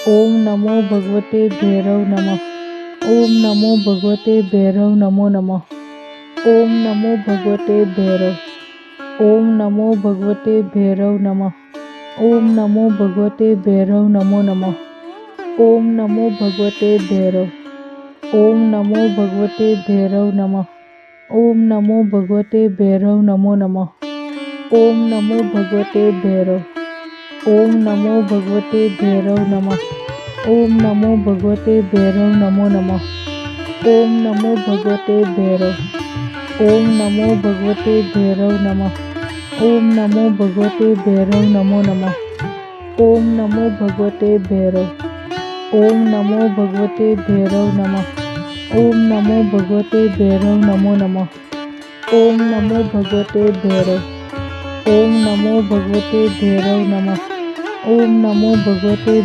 ओम नमो भगवते भैरव नमः। ओम नमो भगवते भैरव नमो नमः। ओम नमो भगवते भैरव। ओम नमो भगवते भैरव नमः। ओम नमो भगवते भैरव नमो नमः। ओम नमो भगवते भैरव। ओम नमो भगवते भैरव नमः। ओम नमो भगवते भैरव नमो नमः। ओम नमो भगवते भैरव। ओम नमो भगवते भैरव नमः। ओम नमो भगवते भैरव नमो नमः। ओम नमो भगवते भैरव। ओम नमो भगवते भैरव नमः। ओम नमो भगवते भैरव नमो नमः। ओम नमो भगवते भैरव। ओम नमो भगवते भैरव नमः। ओम नमो भगवते भैरव नमो नमः। ओम नमो भगवते भैरव। ओम नमो भगवते भैरव नमः। ओम नमो भगवते